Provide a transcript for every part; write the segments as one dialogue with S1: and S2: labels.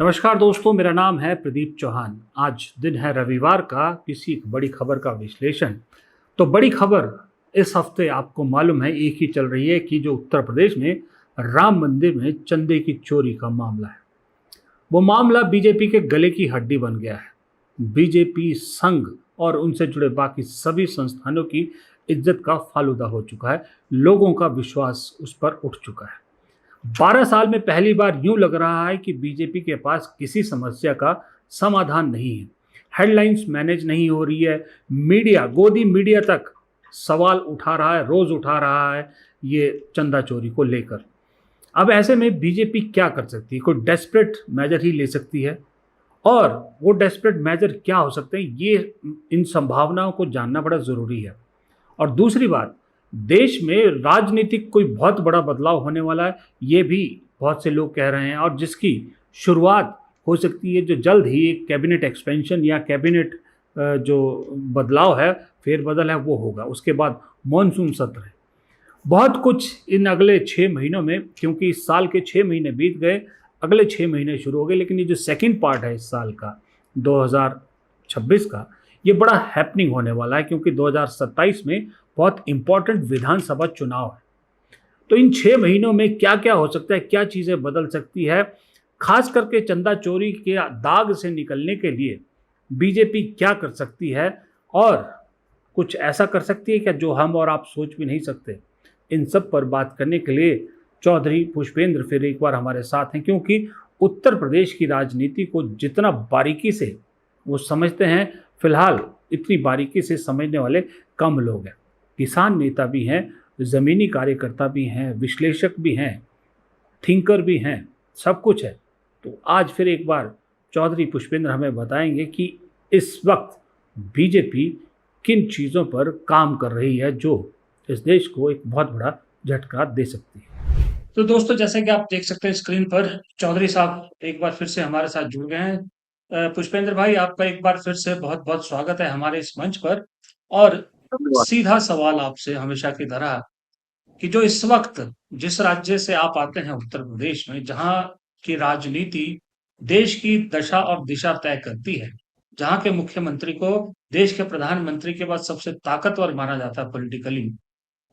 S1: नमस्कार दोस्तों, मेरा नाम है प्रदीप चौहान। आज दिन है रविवार का किसी एक बड़ी खबर का विश्लेषण। तो बड़ी खबर इस हफ्ते आपको मालूम है एक ही चल रही है कि जो उत्तर प्रदेश में राम मंदिर में चंदे की चोरी का मामला है, वो मामला बीजेपी के गले की हड्डी बन गया है। बीजेपी संघ और उनसे जुड़े बाकी सभी संस्थानों की इज्जत का फालूदा हो चुका है। लोगों का विश्वास उस पर उठ चुका है। 12 साल में पहली बार यूं लग रहा है कि बीजेपी के पास किसी समस्या का समाधान नहीं है। हेडलाइंस मैनेज नहीं हो रही है। मीडिया, गोदी मीडिया तक सवाल उठा रहा है, रोज उठा रहा है ये चंदा चोरी को लेकर। अब ऐसे में बीजेपी क्या कर सकती है? कोई डेस्परेट मेजर ही ले सकती है। और वो डेस्परेट मेजर क्या हो सकते हैं, ये इन संभावनाओं को जानना बड़ा ज़रूरी है। और दूसरी बात, देश में राजनीतिक कोई बहुत बड़ा बदलाव होने वाला है, ये भी बहुत से लोग कह रहे हैं, और जिसकी शुरुआत हो सकती है जो जल्द ही एक कैबिनेट एक्सपेंशन या कैबिनेट जो बदलाव है, फेरबदल है, वो होगा। उसके बाद मॉनसून सत्र है। बहुत कुछ इन अगले 6 महीनों में, क्योंकि इस साल के 6 महीने बीत गए, अगले 6 महीने शुरू हो गए। लेकिन ये जो सेकंड पार्ट है इस साल का 2026 का, ये बड़ा हैपनिंग होने वाला है, क्योंकि 2027 में बहुत इंपॉर्टेंट विधानसभा चुनाव है। तो इन 6 महीनों में क्या क्या हो सकता है, क्या चीज़ें बदल सकती है, खास करके चंदा चोरी के दाग से निकलने के लिए बीजेपी क्या कर सकती है, और कुछ ऐसा कर सकती है क्या जो हम और आप सोच भी नहीं सकते। इन सब पर बात करने के लिए चौधरी पुष्पेंद्र फिर एक बार हमारे साथ हैं, क्योंकि उत्तर प्रदेश की राजनीति को जितना बारीकी से वो समझते हैं, फिलहाल इतनी बारीकी से समझने वाले कम लोग हैं। किसान नेता भी हैं, ज़मीनी कार्यकर्ता भी हैं, विश्लेषक भी हैं, थिंकर भी हैं, सब कुछ है। तो आज फिर एक बार चौधरी पुष्पेंद्र हमें बताएंगे कि इस वक्त बीजेपी किन चीज़ों पर काम कर रही है जो इस देश को एक बहुत बड़ा झटका दे सकती है। तो दोस्तों, जैसे कि आप देख सकते हैं स्क्रीन पर, चौधरी साहब एक बार फिर से हमारे साथ जुड़ गए हैं। पुष्पेंद्र भाई, आपका एक बार फिर से बहुत बहुत स्वागत है हमारे इस मंच पर। और
S2: धन्यवाद।
S1: सीधा सवाल आपसे हमेशा की तरह, कि जो इस वक्त जिस राज्य से आप आते हैं, उत्तर प्रदेश में, जहाँ की राजनीति देश की दशा और दिशा तय करती है, जहाँ के मुख्यमंत्री को देश के प्रधानमंत्री के बाद सबसे ताकतवर माना जाता है पॉलिटिकली,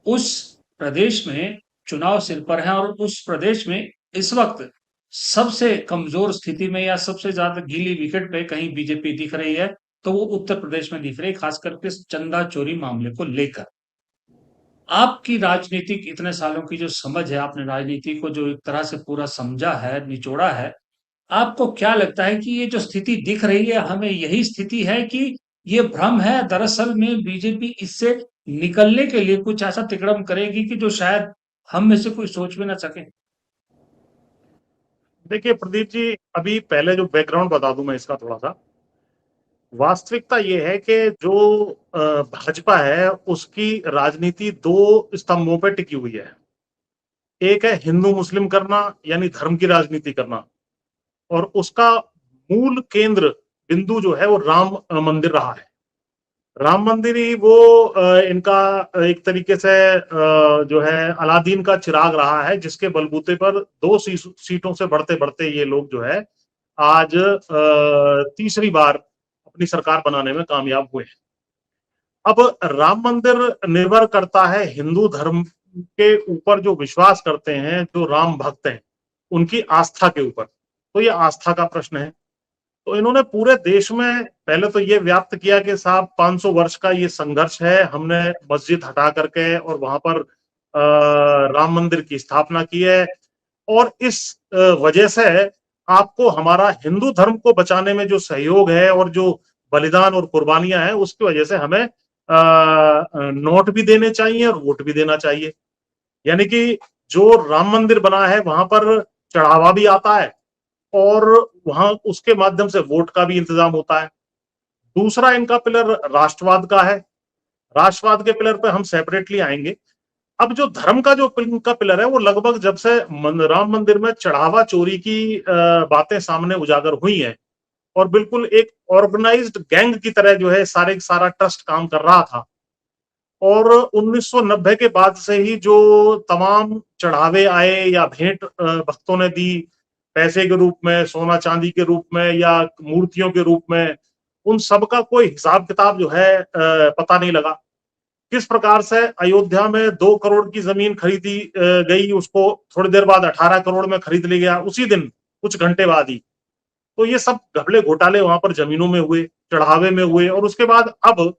S1: उस प्रदेश में चुनाव सिर पर है। और उस प्रदेश में इस वक्त सबसे कमजोर स्थिति में या सबसे ज्यादा गीली विकेट पे कहीं बीजेपी दिख रही है, तो वो उत्तर प्रदेश में दिख रही है, खास करके इस चंदा चोरी मामले को लेकर। आपकी राजनीतिक इतने सालों की जो समझ है, आपने राजनीति को जो एक तरह से पूरा समझा है, निचोड़ा है, आपको क्या लगता है कि ये जो स्थिति दिख रही है, हमें यही स्थिति है कि ये भ्रम है? दरअसल में बीजेपी इससे निकलने के लिए कुछ ऐसा तिकड़म करेगी कि जो शायद हम में से कोई सोच भी ना सके।
S2: देखिए प्रदीप जी, अभी पहले जो बैकग्राउंड बता दूं मैं इसका थोड़ा सा। वास्तविकता ये है कि जो भाजपा है उसकी राजनीति दो स्तंभों पर टिकी हुई है। एक है हिंदू मुस्लिम करना, यानी धर्म की राजनीति करना, और उसका मूल केंद्र बिंदु जो है वो राम मंदिर रहा है। राम मंदिर ही वो इनका एक तरीके से जो है अलादीन का चिराग रहा है, जिसके बलबूते पर दो सीटों से बढ़ते बढ़ते ये लोग जो है आज तीसरी बार अपनी सरकार बनाने में कामयाब हुए हैं। अब राम मंदिर निर्भर करता है हिंदू धर्म के ऊपर, जो विश्वास करते हैं, जो राम भक्त हैं, उनकी आस्था के ऊपर। तो ये आस्था का प्रश्न है। तो इन्होंने पूरे देश में पहले तो ये व्याप्त किया कि साहब 500 वर्ष का ये संघर्ष है, हमने मस्जिद हटा करके और वहां पर राम मंदिर की स्थापना की है, और इस वजह से आपको हमारा हिंदू धर्म को बचाने में जो सहयोग है और जो बलिदान और कुर्बानियां हैं, उसकी वजह से हमें नोट भी देने चाहिए और वोट भी देना चाहिए। यानी कि जो राम मंदिर बना है वहां पर चढ़ावा भी आता है, और वहां उसके माध्यम से वोट का भी इंतजाम होता है। दूसरा इनका पिलर राष्ट्रवाद का है। राष्ट्रवाद के पिलर पे हम सेपरेटली आएंगे। अब जो धर्म का जो इनका पिलर है, वो लगभग जब से राम मंदिर में चढ़ावा चोरी की बातें सामने उजागर हुई हैं, और बिल्कुल एक ऑर्गेनाइज्ड गैंग की तरह जो है सारा ट्रस्ट काम कर रहा था। और 1990 के बाद से ही जो तमाम चढ़ावे आए या भेंट भक्तों ने दी, पैसे के रूप में, सोना चांदी के रूप में या मूर्तियों के रूप में, उन सब का कोई हिसाब किताब जो है पता नहीं लगा। किस प्रकार से अयोध्या में 2 करोड़ की जमीन खरीदी गई, उसको थोड़ी देर बाद 18 करोड़ में खरीद लिया गया, उसी दिन कुछ घंटे बाद ही। तो ये सब घपले घोटाले वहां पर जमीनों में हुए, चढ़ावे में हुए, और उसके बाद अब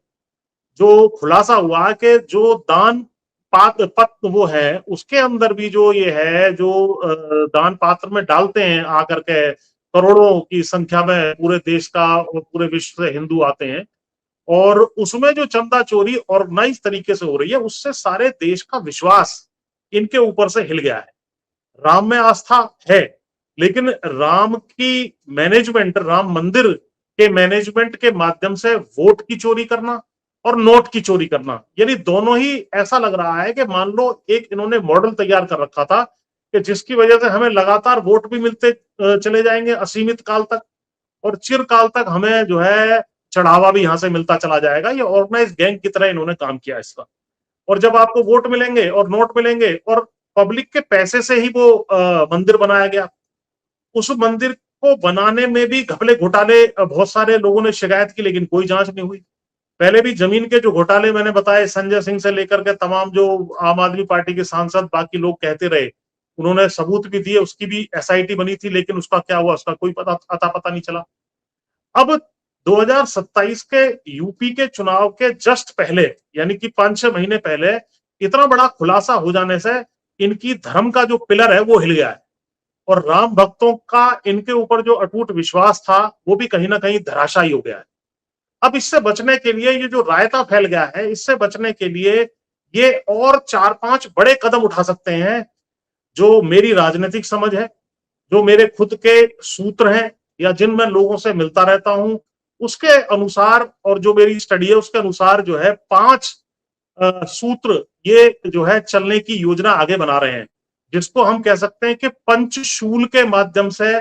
S2: जो खुलासा हुआ कि जो दान पत्र वो है, उसके अंदर भी जो ये है, जो दान पात्र में डालते हैं आकर के, करोड़ों की संख्या में पूरे देश का और पूरे विश्व से हिंदू आते हैं, और उसमें जो चंदा चोरी ऑर्गेनाइज तरीके से हो रही है, उससे सारे देश का विश्वास इनके ऊपर से हिल गया है। राम में आस्था है, लेकिन राम की मैनेजमेंट, राम मंदिर के मैनेजमेंट के माध्यम से वोट की चोरी करना और नोट की चोरी करना, यानी दोनों ही ऐसा लग रहा है कि मान लो एक इन्होंने मॉडल तैयार कर रखा था कि जिसकी वजह से हमें लगातार वोट भी मिलते चले जाएंगे असीमित काल तक, और चिरकाल तक हमें जो है चढ़ावा भी यहां से मिलता चला जाएगा। ये ऑर्गेनाइज गैंग की तरह इन्होंने काम किया इसका। और जब आपको वोट मिलेंगे और नोट मिलेंगे, और पब्लिक के पैसे से ही वो मंदिर बनाया गया, उस मंदिर को बनाने में भी घपले घोटाले, बहुत सारे लोगों ने शिकायत की, लेकिन कोई जांच नहीं हुई। पहले भी जमीन के जो घोटाले मैंने बताए, संजय सिंह से लेकर के तमाम जो आम आदमी पार्टी के सांसद, बाकी लोग कहते रहे, उन्होंने सबूत भी दिए, उसकी भी एसआईटी बनी थी, लेकिन उसका क्या हुआ, उसका कोई पता नहीं चला। अब 2027 के यूपी के चुनाव के जस्ट पहले, यानी कि 5-6 महीने पहले, इतना बड़ा खुलासा हो जाने से इनकी धर्म का जो पिलर है वो हिल गया है, और राम भक्तों का इनके ऊपर जो अटूट विश्वास था वो भी कहीं ना कहीं धराशायी हो गया है। अब इससे बचने के लिए, ये जो रायता फैल गया है, इससे बचने के लिए ये और 4-5 बड़े कदम उठा सकते हैं। जो मेरी राजनीतिक समझ है, जो मेरे खुद के सूत्र हैं, या जिन मैं लोगों से मिलता रहता हूं, उसके अनुसार, और जो मेरी स्टडी है उसके अनुसार, जो है 5 सूत्र ये जो है चलने की योजना आगे बना रहे हैं, जिसको हम कह सकते हैं कि पंचशूल के माध्यम से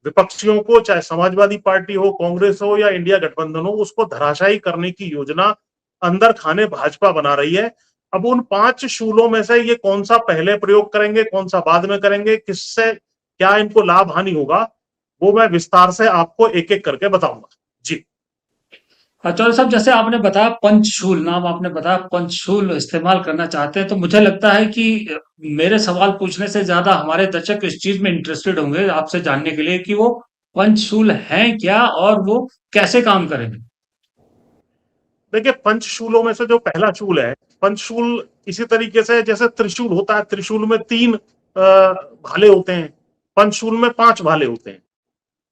S2: विपक्षियों को, चाहे समाजवादी पार्टी हो, कांग्रेस हो या इंडिया गठबंधन हो, उसको धराशायी करने की योजना अंदर खाने भाजपा बना रही है। अब उन 5 शूलों में से ये कौन सा पहले प्रयोग करेंगे, कौन सा बाद में करेंगे, किससे क्या इनको लाभ हानि होगा, वो मैं विस्तार से आपको एक एक करके बताऊंगा। जी।
S1: चौधरी साहब, जैसे आपने बताया पंचशूल, नाम आपने बताया पंचशूल इस्तेमाल करना चाहते हैं, तो मुझे लगता है कि मेरे सवाल पूछने से ज्यादा हमारे दर्शक इस चीज में इंटरेस्टेड होंगे आपसे जानने के लिए कि वो पंचशूल हैं क्या और वो कैसे काम करेंगे।
S2: देखिए, पंचशूलों में से जो पहला शूल है, पंचशूल इसी तरीके से जैसे त्रिशूल होता है, त्रिशूल में 3 भाले होते हैं, पंचशूल में 5 भाले होते हैं।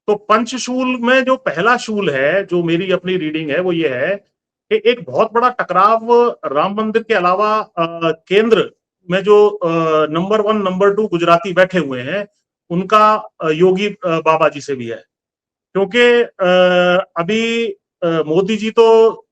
S2: तो पंचशूल में जो पहला शूल है, जो मेरी अपनी रीडिंग है, वो ये है कि एक बहुत बड़ा टकराव राम मंदिर के अलावा केंद्र में जो नंबर 1 नंबर 2 गुजराती बैठे हुए हैं, उनका योगी बाबा जी से भी है। क्योंकि अभी मोदी जी तो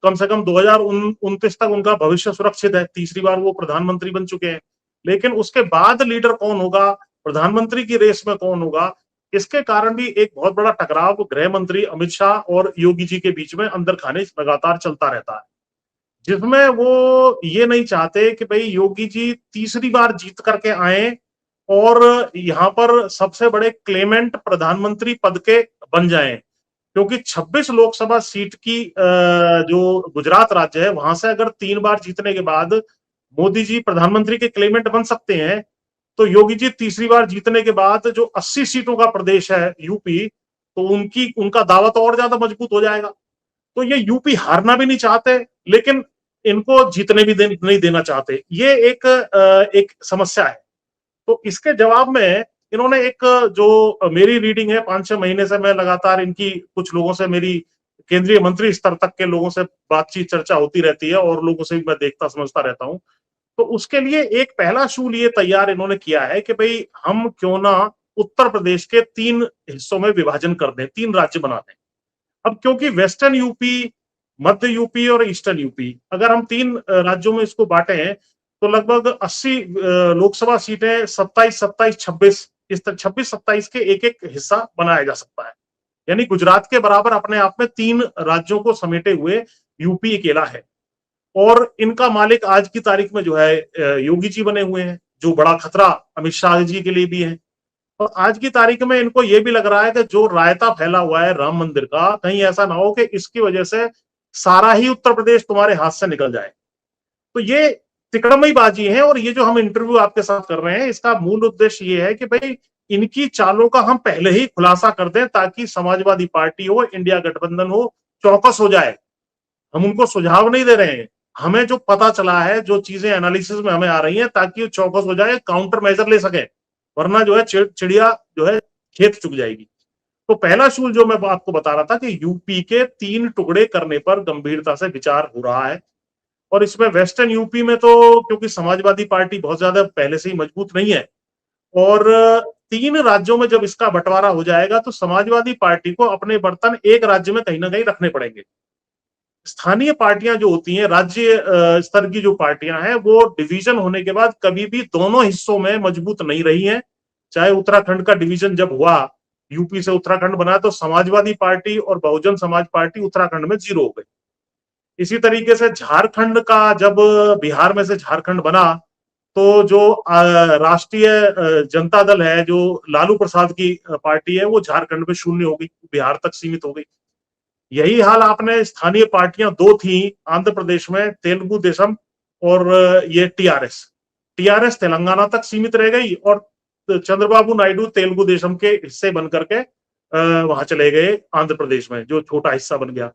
S2: कम से कम 2029 तक उनका भविष्य सुरक्षित है, तीसरी बार वो प्रधानमंत्री बन चुके हैं, लेकिन उसके बाद लीडर कौन होगा, प्रधानमंत्री की रेस में कौन होगा, इसके कारण भी एक बहुत बड़ा टकराव गृह मंत्री अमित शाह और योगी जी के बीच में अंदर खाने लगातार चलता रहता है, जिसमें वो ये नहीं चाहते कि भाई योगी जी तीसरी बार जीत करके आए और यहाँ पर सबसे बड़े क्लेमेंट प्रधानमंत्री पद के बन जाएं। क्योंकि 26 लोकसभा सीट की जो गुजरात राज्य है, वहां से अगर 3 बार जीतने के बाद मोदी जी प्रधानमंत्री के क्लेमेंट बन सकते हैं, तो योगी जी तीसरी बार जीतने के बाद जो 80 सीटों का प्रदेश है यूपी, तो उनका दावा तो और ज्यादा मजबूत हो जाएगा। तो ये यूपी हारना भी नहीं चाहते, लेकिन इनको जीतने भी नहीं देना चाहते। ये एक समस्या है। तो इसके जवाब में इन्होंने एक, जो मेरी रीडिंग है, 5-6 महीने से मैं लगातार इनकी कुछ लोगों से, मेरी केंद्रीय मंत्री स्तर तक के लोगों से बातचीत चर्चा होती रहती है, और लोगों से भी मैं देखता समझता रहता हूं। तो उसके लिए एक पहला शूल ये तैयार इन्होंने किया है कि भाई हम क्यों ना उत्तर प्रदेश के 3 हिस्सों में विभाजन कर दें, 3 राज्य बना दें। अब क्योंकि वेस्टर्न यूपी, मध्य यूपी और ईस्टर्न यूपी, अगर हम 3 राज्यों में इसको बांटे, तो लगभग 80 लोकसभा सीटें, 27-27, 26, इस तरह 26-27 के एक हिस्सा बनाया जा सकता है। यानी गुजरात के बराबर अपने आप में 3 राज्यों को समेटे हुए यूपी अकेला है, और इनका मालिक आज की तारीख में जो है योगी जी बने हुए हैं, जो बड़ा खतरा अमित शाह जी के लिए भी है। और आज की तारीख में इनको ये भी लग रहा है कि जो रायता फैला हुआ है राम मंदिर का, कहीं ऐसा ना हो कि इसकी वजह से सारा ही उत्तर प्रदेश तुम्हारे हाथ से निकल जाए। तो ये तिकड़मई बाजी है। और ये जो हम इंटरव्यू आपके साथ कर रहे हैं, इसका मूल उद्देश्य ये है कि भाई इनकी चालों का हम पहले ही खुलासा कर दें, ताकि समाजवादी पार्टी हो, इंडिया गठबंधन हो, चौकस हो जाए। हम उनको सुझाव नहीं दे रहे हैं, हमें जो पता चला है, जो चीजें एनालिसिस में हमें आ रही हैं, ताकि वो चौकस हो जाए, काउंटर मेजर ले सके। वरना जो है चिड़िया जो है खेत चुग जाएगी। तो पहला शूल जो मैं आपको बता रहा था कि यूपी के 3 टुकड़े करने पर गंभीरता से विचार हो रहा है। और इसमें वेस्टर्न यूपी में तो क्योंकि समाजवादी पार्टी बहुत ज्यादा पहले से ही मजबूत नहीं है, और 3 राज्यों में जब इसका बंटवारा हो जाएगा तो समाजवादी पार्टी को अपने बर्तन एक राज्य में कहीं ना कहीं रखने पड़ेंगे। स्थानीय पार्टियां जो होती हैं, राज्य स्तर की जो पार्टियां हैं, वो डिवीजन होने के बाद कभी भी दोनों हिस्सों में मजबूत नहीं रही हैं। चाहे उत्तराखंड का डिवीजन जब हुआ, यूपी से उत्तराखंड बना, तो समाजवादी पार्टी और बहुजन समाज पार्टी उत्तराखंड में जीरो हो गई। इसी तरीके से झारखंड का जब बिहार में से झारखंड बना, तो जो राष्ट्रीय जनता दल है, जो लालू प्रसाद की पार्टी है, वो झारखंड में शून्य हो गई, बिहार तक सीमित हो गई। यही हाल आपने स्थानीय पार्टियां दो थी आंध्र प्रदेश में, तेलुगु देशम और ये टीआरएस। टीआरएस तेलंगाना तक सीमित रह गई, और चंद्रबाबू नायडू तेलुगु देशम के हिस्से बन करके वहां चले गए आंध्र प्रदेश में, जो छोटा हिस्सा बन गया।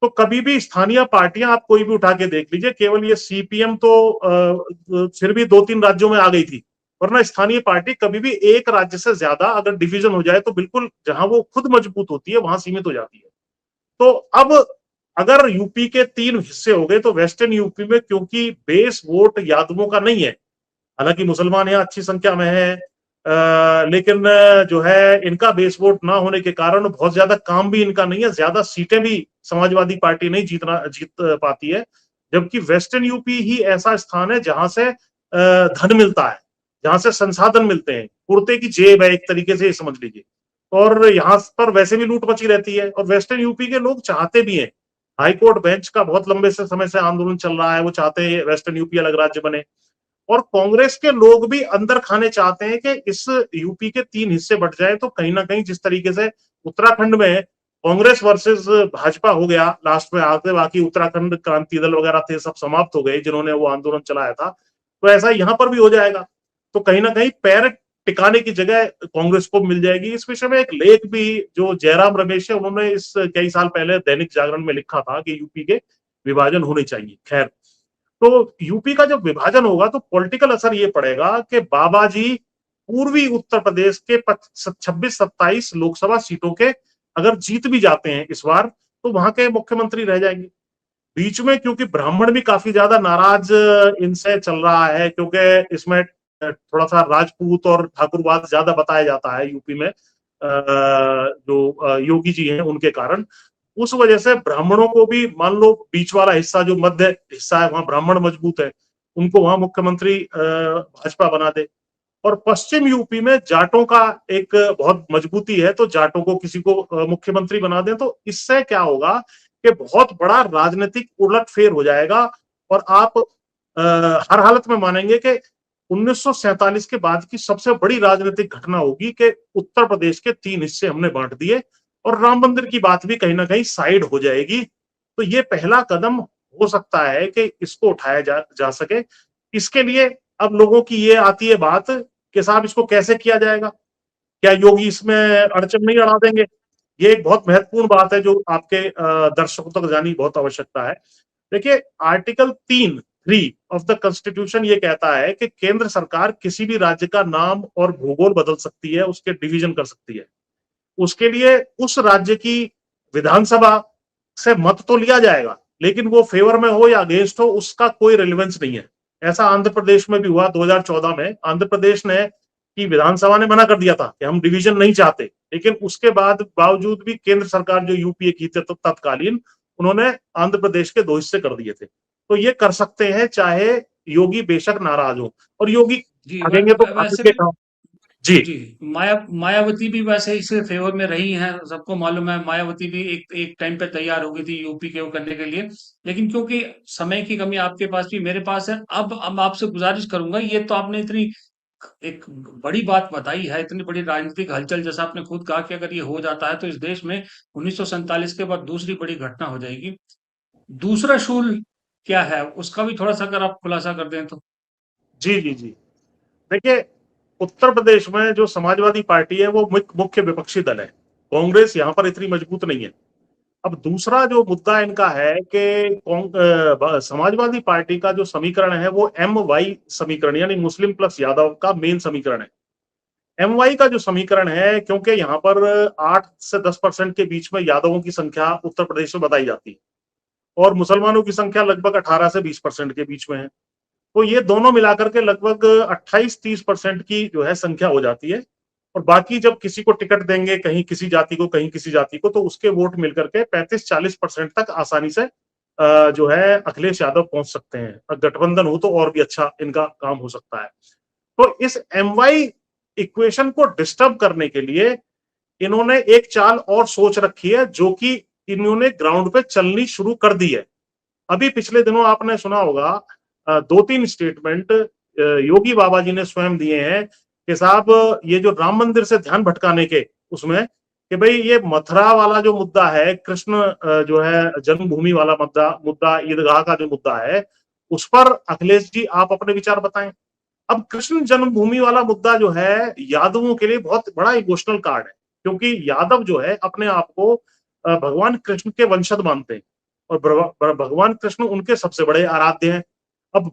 S2: तो कभी भी स्थानीय पार्टियां आप कोई भी उठा के देख लीजिए, केवल ये सीपीएम तो फिर भी 2-3 राज्यों में आ गई थी, वरना स्थानीय पार्टी कभी भी एक राज्य से ज्यादा अगर डिवीजन हो जाए तो बिल्कुल जहां वो खुद मजबूत होती है वहां सीमित हो जाती है। तो अब अगर यूपी के 3 हिस्से हो गए, तो वेस्टर्न यूपी में क्योंकि बेस वोट यादवों का नहीं है, हालांकि मुसलमान यहाँ अच्छी संख्या में है, लेकिन जो है इनका बेस वोट ना होने के कारण बहुत ज्यादा काम भी इनका नहीं है, ज्यादा सीटें भी समाजवादी पार्टी नहीं जीत पाती है। जबकि वेस्टर्न यूपी ही ऐसा स्थान है जहां से धन मिलता है, जहां से संसाधन मिलते हैं, कुर्ते की जेब है एक तरीके से समझ लीजिए। और यहाँ पर वैसे भी लूट मची रहती है, और वेस्टर्न यूपी के लोग चाहते भी हैं। हाईकोर्ट बेंच का बहुत लंबे से समय से आंदोलन चल रहा है, वो चाहते हैं वेस्टर्न यूपी अलग राज्य बने। और कांग्रेस के लोग भी अंदर खाने चाहते हैं कि इस यूपी के 3 हिस्से बट जाए, तो कहीं ना कहीं जिस तरीके से उत्तराखंड में कांग्रेस वर्सेस भाजपा हो गया लास्ट में आगे, बाकी उत्तराखंड क्रांति दल वगैरह थे सब समाप्त हो गए जिन्होंने वो आंदोलन चलाया था, तो ऐसा यहां पर भी हो जाएगा। तो कहीं ना कहीं पैर टिकाने की जगह कांग्रेस को मिल जाएगी। इस विषय में एक लेख भी जो जयराम रमेश है, उन्होंने इस कई साल पहले दैनिक जागरण में लिखा था कि यूपी के विभाजन होने चाहिए। खैर, तो यूपी का जब विभाजन होगा तो पॉलिटिकल असर ये पड़ेगा कि बाबा जी पूर्वी उत्तर प्रदेश के 26-27 लोकसभा सीटों के अगर जीत भी जाते हैं इस बार, तो वहां के मुख्यमंत्री रह जाएंगे। बीच में क्योंकि ब्राह्मण भी काफी ज्यादा नाराज इनसे चल रहा है, क्योंकि इसमें थोड़ा सा राजपूत और ठाकुरवाद ज्यादा बताया जाता है यूपी में, जो योगी जी हैं उनके कारण। उस वजह से ब्राह्मणों को भी, मान लो बीच वाला हिस्सा जो मध्य हिस्सा है वहां ब्राह्मण मजबूत है, उनको वहां मुख्यमंत्री भाजपा बना दे। और पश्चिम यूपी में जाटों का एक बहुत मजबूती है, तो जाटों को किसी को मुख्यमंत्री बना दें, तो इससे क्या होगा कि बहुत बड़ा राजनीतिक उलटफेर हो जाएगा। और आप हर हालत में मानेंगे कि 1947 के बाद की सबसे बड़ी राजनीतिक घटना होगी कि उत्तर प्रदेश के 3 हिस्से हमने बांट दिए, और राम मंदिर की बात भी कहीं ना कहीं साइड हो जाएगी। तो ये पहला कदम हो सकता है कि इसको उठाया जा सके। इसके लिए अब लोगों की ये आती है बात कि साहब इसको कैसे किया जाएगा, क्या योगी इसमें अड़चन नहीं अड़ा देंगे? ये एक बहुत महत्वपूर्ण बात है जो आपके दर्शकों तक जानी बहुत आवश्यकता है। देखिए, आर्टिकल 3 ऑफ द कॉन्स्टिट्यूशन ये कहता है कि केंद्र सरकार किसी भी राज्य का नाम और भूगोल बदल सकती है, उसके डिवीजन कर सकती है। उसके लिए उस राज्य की विधानसभा से मत तो लिया जाएगा, लेकिन वो फेवर में हो या अगेंस्ट हो उसका कोई रेलिवेंस नहीं है। ऐसा आंध्र प्रदेश में भी हुआ 2014 में। आंध्र प्रदेश ने की विधानसभा ने मना कर दिया था कि हम डिवीजन नहीं चाहते, लेकिन उसके बाद बावजूद भी केंद्र सरकार जो यूपीए की थी तत्कालीन, उन्होंने आंध्र प्रदेश के 2 हिस्से कर दिए थे। तो ये कर सकते हैं, चाहे योगी बेशक नाराज हो। और योगी
S1: जी
S2: भागेंगे तो
S1: वैसे
S2: भागेंगे
S1: भी
S2: कहाँ? जी।
S1: जी मायावती भी वैसे इस फेवर में रही हैं, सबको मालूम है। मायावती भी एक एक टाइम पे तैयार हो गई थी यूपी के वो करने के लिए, लेकिन क्योंकि समय की कमी आपके पास भी मेरे पास है, अब आपसे गुजारिश करूंगा, ये तो आपने इतनी एक बड़ी बात बताई है, इतनी बड़ी राजनीतिक हलचल, जैसा आपने खुद कहा कि अगर ये हो जाता है तो इस देश में 1947 के बाद दूसरी बड़ी घटना हो जाएगी। दूसरा शूल क्या है? उसका भी थोड़ा-सा अगर आप खुलासा कर दें तो?
S2: जी, जी, जी। देखिए, उत्तर प्रदेश में जो समाजवादी पार्टी है वो मुख्य विपक्षी दल है। कांग्रेस यहाँ पर इतनी मजबूत नहीं है। अब दूसरा जो मुद्दा इनका है कि समाजवादी पार्टी का जो समीकरण है वो एम वाई समीकरण यानी मुस्लिम प्लस यादव का मेन समीकरण है। एम वाई का जो समीकरण है, क्योंकि यहाँ पर 8 से 10% के बीच में यादवों की संख्या उत्तर प्रदेश में बताई जाती है और मुसलमानों की संख्या लगभग 18 से 20% के बीच में है। तो ये दोनों मिलाकर के लगभग 28-30% की जो है संख्या हो जाती है और बाकी जब किसी को टिकट देंगे, कहीं किसी जाति को, कहीं किसी जाति को, तो उसके वोट मिलकर के 35-40% तक आसानी से जो है अखिलेश यादव पहुंच सकते हैं। गठबंधन हो तो और भी अच्छा इनका काम हो सकता है। तो इस एम वाई इक्वेशन को डिस्टर्ब करने के लिए इन्होंने एक चाल और सोच रखी है, जो कि इन्होंने ग्राउंड पे चलनी शुरू कर दी है। अभी पिछले दिनों आपने सुना होगा 2-3 स्टेटमेंट योगी बाबा जी ने स्वयं दिए हैं कि साहब ये जो राम मंदिर से ध्यान भटकाने के उसमें कि भाई ये मथुरा वाला जो मुद्दा है, कृष्ण जो है जन्मभूमि वाला मुद्दा मुद्दा ईदगाह का जो मुद्दा है, उस पर अखिलेश जी आप अपने विचार बताएं। अब कृष्ण जन्मभूमि वाला मुद्दा जो है यादवों के लिए बहुत बड़ा इमोशनल कार्ड है, क्योंकि यादव जो है अपने आप को भगवान कृष्ण के वंशज मानते हैं और भगवान कृष्ण उनके सबसे बड़े आराध्य हैं। अब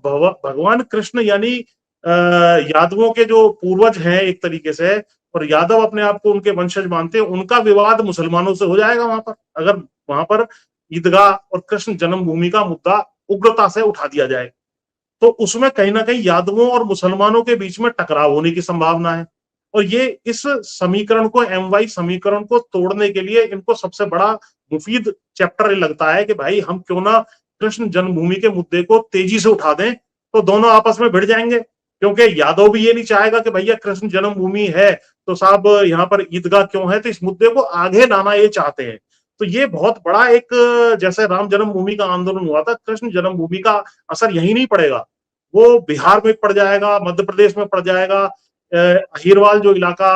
S2: भगवान कृष्ण यानी यादवों के जो पूर्वज हैं एक तरीके से, और यादव अपने आप को उनके वंशज मानते हैं, उनका विवाद मुसलमानों से हो जाएगा वहां पर, अगर वहां पर ईदगाह और कृष्ण जन्मभूमि का मुद्दा उग्रता से उठा दिया जाए, तो उसमें कहीं ना कहीं यादवों और मुसलमानों के बीच में टकराव होने की संभावना है। और ये इस समीकरण को, एम वाई समीकरण को तोड़ने के लिए इनको सबसे बड़ा मुफीद चैप्टर लगता है कि भाई हम क्यों ना कृष्ण जन्मभूमि के मुद्दे को तेजी से उठा दें, तो दोनों आपस में भिड़ जाएंगे। क्योंकि यादव भी ये नहीं चाहेगा कि भैया कृष्ण जन्मभूमि है तो साहब यहाँ पर ईदगाह क्यों है, तो इस मुद्दे को आगे लाना ये चाहते हैं। तो ये बहुत बड़ा एक, जैसे राम जन्मभूमि का आंदोलन हुआ था, कृष्ण जन्मभूमि का असर यही नहीं पड़ेगा, वो बिहार में पड़ जाएगा, मध्य प्रदेश में पड़ जाएगा, अहिरवाल जो इलाका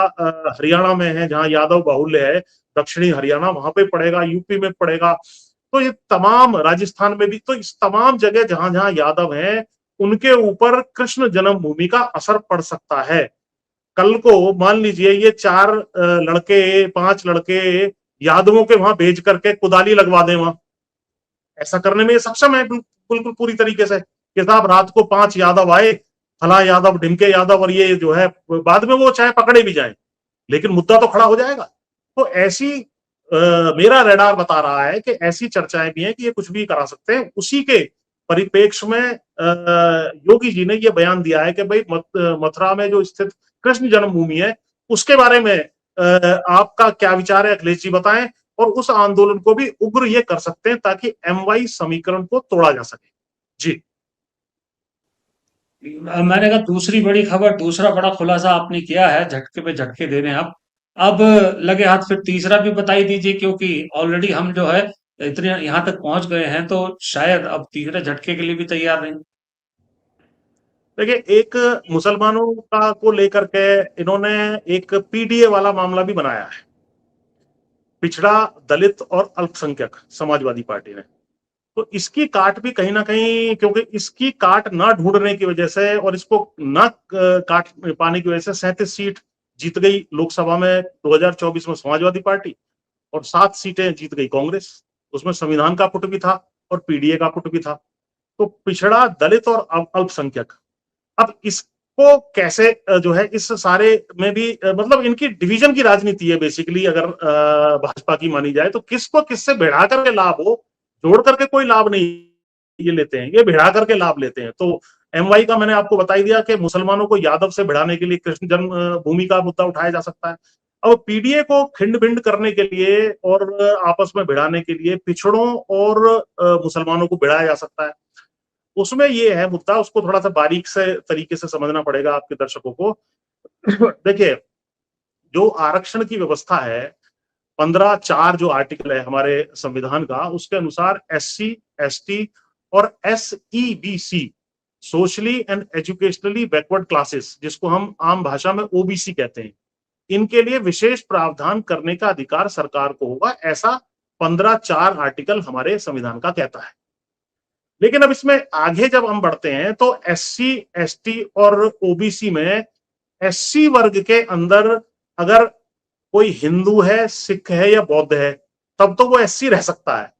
S2: हरियाणा में है जहां यादव बाहुल्य है, दक्षिणी हरियाणा, वहां पे पड़ेगा, यूपी में पड़ेगा। तो ये तमाम, राजस्थान में भी, तो इस तमाम जगह जहां जहां यादव हैं उनके ऊपर कृष्ण जन्मभूमि का असर पड़ सकता है। कल को मान लीजिए ये 4 लड़के 5 लड़के यादवों के वहां भेज करके कुदाली लगवा दें वहां, ऐसा करने में ये सक्षम है बिल्कुल पूरी तरीके से कि साहब रात को 5 यादव आए, फला यादव, ढिमके यादव, और ये जो है बाद में वो चाहे पकड़े भी जाए लेकिन मुद्दा तो खड़ा हो जाएगा। तो ऐसी मेरा रडार बता रहा है कि ऐसी चर्चाएं भी हैं कि ये कुछ भी करा सकते हैं। उसी के परिप्रेक्ष्य में योगी जी ने ये बयान दिया है कि भाई मथुरा में जो स्थित कृष्ण जन्मभूमि है उसके बारे में आपका क्या विचार है, अखिलेश जी बताएं, और उस आंदोलन को भी उग्र ये कर सकते हैं ताकि एम वाई समीकरण को तोड़ा जा सके। जी।
S1: मैंने कहा दूसरी बड़ी खबर, दूसरा बड़ा खुलासा आपने किया है, झटके पे झटके दे रहे हैं आप। अब लगे हाथ फिर तीसरा भी बता ही दीजिए, क्योंकि ऑलरेडी हम जो है इतने यहाँ तक पहुंच गए हैं, तो शायद अब तीसरे झटके के लिए भी तैयार नहीं।
S2: देखिए, एक मुसलमानों का को लेकर के इन्होंने एक पीडीए वाला मामला भी बनाया है, पिछड़ा, दलित और अल्पसंख्यक, समाजवादी पार्टी ने। तो इसकी काट भी कहीं ना कहीं, क्योंकि इसकी काट ना ढूंढने की वजह से और इसको ना काट पाने की वजह से 37 सीट जीत गई लोकसभा में 2024 में समाजवादी पार्टी, और 7 सीटें जीत गई कांग्रेस। उसमें संविधान का पुट भी था और पीडीए का पुट भी था। तो पिछड़ा, दलित और अल्पसंख्यक, अब इसको कैसे जो है इस सारे में भी मतलब इनकी डिवीजन की राजनीति है बेसिकली, अगर भाजपा की मानी जाए तो किसको किससे भिड़ा करके लाभ हो, जोड़ करके कोई लाभ नहीं ये लेते हैं, ये भिड़ा करके लाभ लेते हैं। तो एमवाई का मैंने आपको बता ही दिया कि मुसलमानों को यादव से भिड़ाने के लिए कृष्ण जन्मभूमि का मुद्दा उठाया जा सकता है। अब पीडीए को खिंड भिंड करने के लिए और आपस में भिड़ाने के लिए पिछड़ों और मुसलमानों को भिड़ाया जा सकता है। उसमें ये है मुद्दा, उसको थोड़ा सा बारीक से तरीके से समझना पड़ेगा आपके दर्शकों को। देखिए, जो आरक्षण की व्यवस्था है, 15(4) जो आर्टिकल है हमारे संविधान का, उसके अनुसार एससी, एसटी और SEBC socially and educationally backward classes, जिसको हम आम भाषा में ओबीसी कहते हैं, इनके लिए विशेष प्रावधान करने का अधिकार सरकार को होगा, ऐसा 15(4) आर्टिकल हमारे संविधान का कहता है। लेकिन अब इसमें आगे जब हम बढ़ते हैं तो एससी, एसटी और ओबीसी में एससी वर्ग के अंदर अगर कोई हिंदू है, सिख है या बौद्ध है, तब तो वो एससी रह सकता है।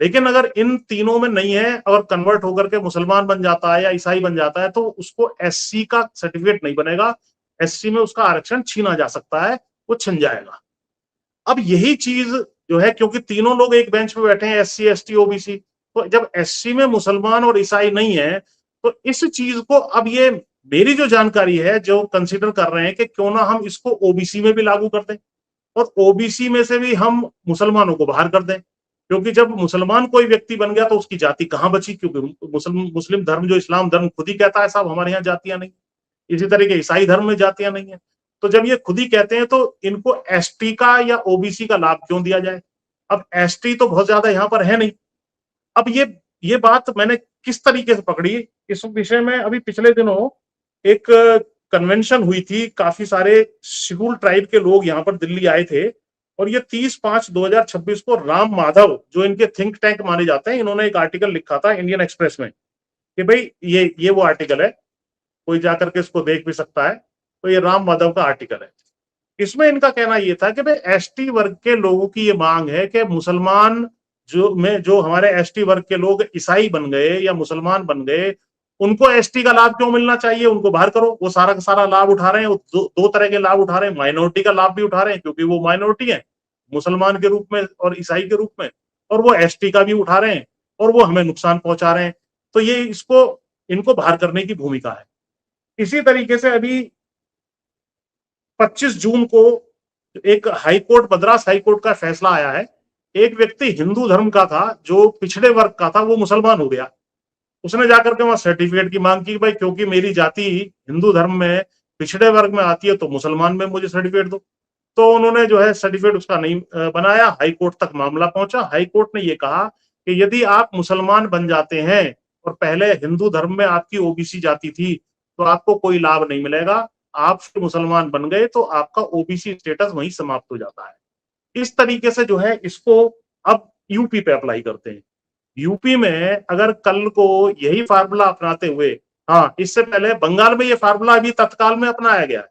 S2: लेकिन अगर इन तीनों में नहीं है और कन्वर्ट होकर के मुसलमान बन जाता है या ईसाई बन जाता है, तो उसको एससी का सर्टिफिकेट नहीं बनेगा, एससी में उसका आरक्षण छीना जा सकता है, वो छिन जाएगा। अब यही चीज जो है, क्योंकि तीनों लोग एक बेंच पे बैठे हैं, एससी, एसटी, ओबीसी, तो जब एससी में मुसलमान और ईसाई नहीं है, तो इस चीज को अब ये मेरी जो जानकारी है, जो कंसीडर कर रहे हैं कि क्यों ना हम इसको ओबीसी में भी लागू कर दें और ओबीसी में से भी हम मुसलमानों को बाहर कर दें, क्योंकि जब मुसलमान कोई व्यक्ति बन गया तो उसकी जाति कहां बची, क्योंकि मुस्लिम धर्म जो इस्लाम धर्म खुद ही कहता है साहब हमारे यहाँ जातियां नहीं, इसी तरीके ईसाई धर्म में जातियां नहीं है। तो जब ये खुद ही कहते हैं तो इनको एसटी का या ओबीसी का लाभ क्यों दिया जाए? अब एसटी तो बहुत ज्यादा यहाँ पर है नहीं। अब ये बात मैंने किस तरीके से पकड़ी, इस विषय में अभी पिछले दिनों एक कन्वेंशन हुई थी, काफी सारे शेड्यूल ट्राइब के लोग यहाँ पर दिल्ली आए थे, और ये 30/5/2026 को राम माधव, जो इनके थिंक टैंक माने जाते हैं, इन्होंने एक आर्टिकल लिखा था इंडियन एक्सप्रेस में कि भाई ये वो आर्टिकल है, कोई जाकर के इसको देख भी सकता है। तो ये राम माधव का आर्टिकल है। इसमें इनका कहना यह था कि भाई एसटी वर्ग के लोगों की ये मांग है कि मुसलमान जो हमारे एसटी वर्ग के लोग ईसाई बन गए या मुसलमान बन गए, उनको एसटी का लाभ क्यों मिलना चाहिए, उनको बाहर करो। वो सारा का सारा लाभ उठा रहे हैं, दो तरह के लाभ उठा रहे हैं, माइनॉरिटी का लाभ भी उठा रहे हैं क्योंकि वो माइनॉरिटी है मुसलमान के रूप में और ईसाई के रूप में, और वो एसटी का भी उठा रहे हैं और वो हमें नुकसान पहुंचा रहे हैं। तो ये इनको बाहर करने की भूमिका है। इसी तरीके से अभी 25 जून को एक हाईकोर्ट, मद्रास हाईकोर्ट का फैसला आया है। एक व्यक्ति हिंदू धर्म का था, जो पिछड़े वर्ग का था, वो मुसलमान हो गया। उसने जाकर के वहां सर्टिफिकेट की मांग की, भाई क्योंकि मेरी जाति हिंदू धर्म में पिछड़े वर्ग में आती है तो मुसलमान में मुझे सर्टिफिकेट दो। तो उन्होंने जो है सर्टिफिकेट उसका नहीं बनाया, हाईकोर्ट तक मामला पहुंचा। हाईकोर्ट ने ये कहा कि यदि आप मुसलमान बन जाते हैं और पहले हिंदू धर्म में आपकी ओबीसी जाति थी, तो आपको कोई लाभ नहीं मिलेगा। आप फिर मुसलमान बन गए तो आपका ओबीसी स्टेटस वहीं समाप्त हो जाता है। इस तरीके से जो है इसको अब यूपी पे अप्लाई करते हैं। यूपी में अगर कल को यही फार्मूला अपनाते हुए, हाँ इससे पहले बंगाल में ये फार्मूला अभी तत्काल में अपनाया गया है।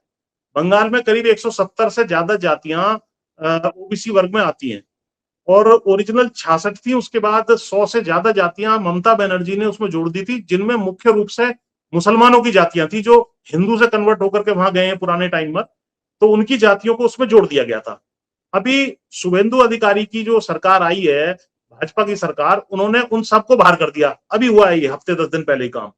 S2: बंगाल में करीब 170 से ज्यादा जातियां ओबीसी वर्ग में आती हैं और ओरिजिनल 66 थी, उसके बाद 100 से ज्यादा जातियां ममता बनर्जी ने उसमें जोड़ दी थी, जिनमें मुख्य रूप से मुसलमानों की जातियां थी जो हिंदू से कन्वर्ट होकर के वहां गए हैं पुराने टाइम में, तो उनकी जातियों को उसमें जोड़ दिया गया था। अभी शुभेंदु अधिकारी की जो सरकार आई है, भाजपा की सरकार, उन्होंने उन सबको बाहर कर दिया। अभी हुआ है ये हफ्ते 10 दिन पहले ही काम।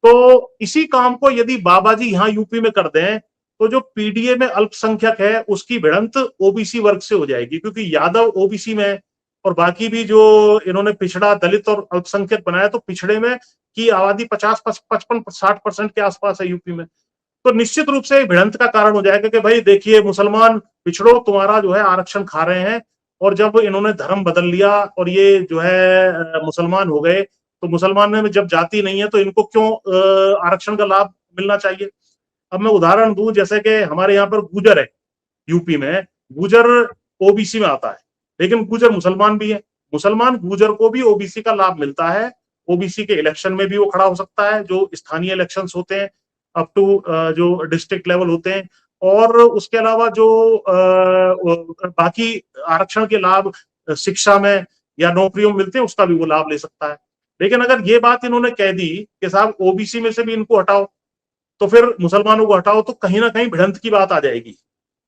S2: तो इसी काम को यदि बाबा जी यहाँ यूपी में कर दें तो जो पीडीए में अल्पसंख्यक है उसकी भिड़ंत ओबीसी वर्ग से हो जाएगी, क्योंकि यादव ओबीसी में और बाकी भी जो इन्होंने पिछड़ा, दलित और अल्पसंख्यक बनाया, तो पिछड़े में की आबादी 50, 55, 60% के आसपास है यूपी में। तो निश्चित रूप से भिड़ंत का कारण हो जाएगा कि भाई देखिए मुसलमान पिछड़ो, तुम्हारा जो है आरक्षण खा रहे हैं। और जब इन्होंने धर्म बदल लिया और ये जो है मुसलमान हो गए, तो मुसलमान में जब जाति नहीं है तो इनको क्यों आरक्षण का लाभ मिलना चाहिए। अब मैं उदाहरण दूं, जैसे कि हमारे यहाँ पर गुजर है, यूपी में गुजर ओबीसी में आता है, लेकिन गुजर मुसलमान भी है। मुसलमान गुजर को भी ओबीसी का लाभ मिलता है। ओबीसी के इलेक्शन में भी वो खड़ा हो सकता है, जो स्थानीय इलेक्शंस होते हैं अप टू जो डिस्ट्रिक्ट लेवल होते हैं। और उसके अलावा जो बाकी आरक्षण के लाभ शिक्षा में या नौकरियों में मिलते हैं, उसका भी वो लाभ ले सकता है। लेकिन अगर ये बात इन्होंने कह दी कि साहब ओबीसी में से भी इनको हटाओ, तो फिर मुसलमानों को हटाओ, तो कहीं ना कहीं भिड़ंत की बात आ जाएगी।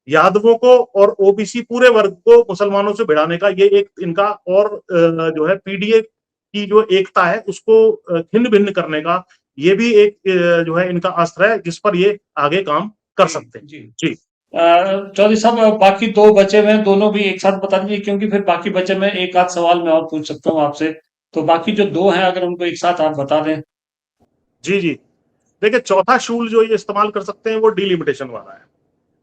S2: यादवों को और ओबीसी पूरे वर्ग को मुसलमानों से भिड़ाने का ये एक इनका और जो है पीडीए की जो एकता है उसको छिन्न भिन्न करने का ये भी एक जो है इनका अस्त्र है, जिस पर ये आगे काम कर सकते हैं।
S1: जी
S2: जी
S1: चौधरी साहब, बाकी दो बचे हुए हैं, दोनों भी एक साथ बता दीजिए, क्योंकि फिर बाकी बचे में एक आध सवाल मैं और पूछ सकता हूँ आपसे। तो बाकी जो दो हैं अगर उनको एक साथ आप बता दें।
S2: जी जी, देखिए चौथा शूल जो ये इस्तेमाल कर सकते हैं वो डिलिमिटेशन वाला है।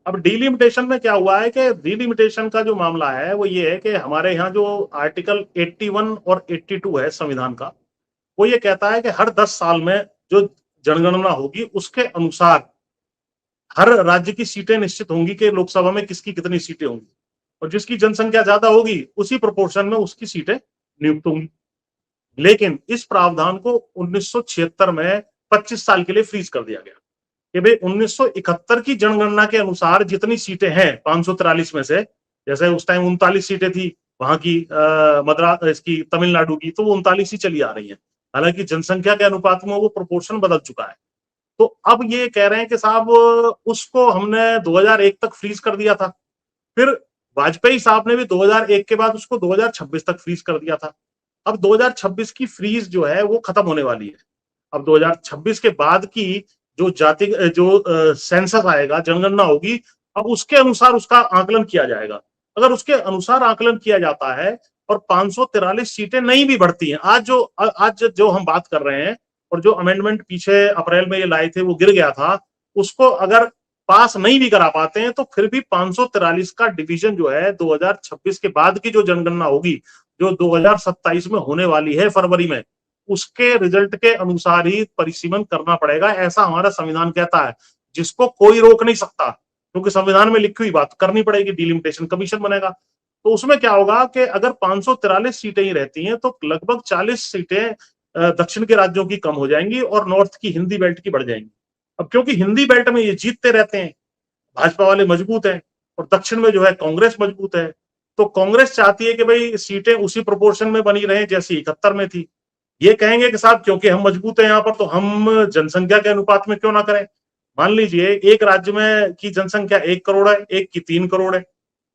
S2: अब डिलिमिटेशन में क्या हुआ है कि डिलिमिटेशन का जो मामला है वो ये है कि हमारे यहाँ जो आर्टिकल 81 और 82 है संविधान का, वो ये कहता है कि हर 10 साल में जो जनगणना होगी उसके अनुसार हर राज्य की सीटें निश्चित होंगी कि लोकसभा में किसकी कितनी सीटें होंगी, और जिसकी जनसंख्या ज्यादा होगी उसी प्रोपोर्शन में उसकी सीटें नियुक्त होंगी। लेकिन इस प्रावधान को 1976 में 25 साल के लिए फ्रीज कर दिया गया कि भाई 1971 की जनगणना के अनुसार जितनी सीटें हैं 543 में से, जैसे उस टाइम 39 सीटें थी वहां की मद्रास इसकी तमिलनाडु की, तो वो 39 ही चली आ रही है। हालांकि जनसंख्या के अनुपात में वो प्रोपोर्शन बदल चुका है। तो अब ये कह रहे हैं कि साहब उसको हमने 2001 तक फ्रीज कर दिया था, फिर वाजपेयी साहब ने भी 2001 के बाद उसको 2026 तक फ्रीज कर दिया था। अब 2026 की फ्रीज जो है वो खत्म होने वाली है। अब 2026 के बाद की जो जाति जो सेंसस आएगा, जनगणना होगी, अब उसके अनुसार उसका आकलन किया जाएगा। अगर उसके अनुसार आकलन किया जाता है और 543 सीटें नहीं भी बढ़ती हैं, आज जो हम बात कर रहे हैं और जो अमेंडमेंट पीछे अप्रैल में ये लाए थे वो गिर गया था, उसको अगर पास नहीं भी करा पाते हैं तो फिर भी 543 का डिवीजन जो है 2026 के बाद की जो जनगणना होगी, जो 2027 में होने वाली है फरवरी में, उसके रिजल्ट के अनुसार ही परिसीमन करना पड़ेगा, ऐसा हमारा संविधान कहता है, जिसको कोई रोक नहीं सकता, क्योंकि संविधान में लिखी हुई बात करनी पड़ेगी, डिलिमिटेशन कमीशन बनेगा। तो उसमें क्या होगा कि अगर 543 सीटें ही रहती हैं तो लगभग 40 सीटें दक्षिण के राज्यों की कम हो जाएंगी और नॉर्थ की हिंदी बेल्ट की बढ़ जाएंगी। अब क्योंकि हिंदी बेल्ट में ये जीतते रहते हैं, भाजपा वाले मजबूत हैं, और दक्षिण में जो है कांग्रेस मजबूत है, तो कांग्रेस चाहती है कि भाई सीटें उसी प्रोपोर्शन में बनी रहे जैसी 71 में थी। ये कहेंगे कि साहब क्योंकि हम मजबूत हैं यहाँ पर तो हम जनसंख्या के अनुपात में क्यों ना करें। मान लीजिए एक राज्य में की जनसंख्या 1 करोड़ है, एक की 3 करोड़ है,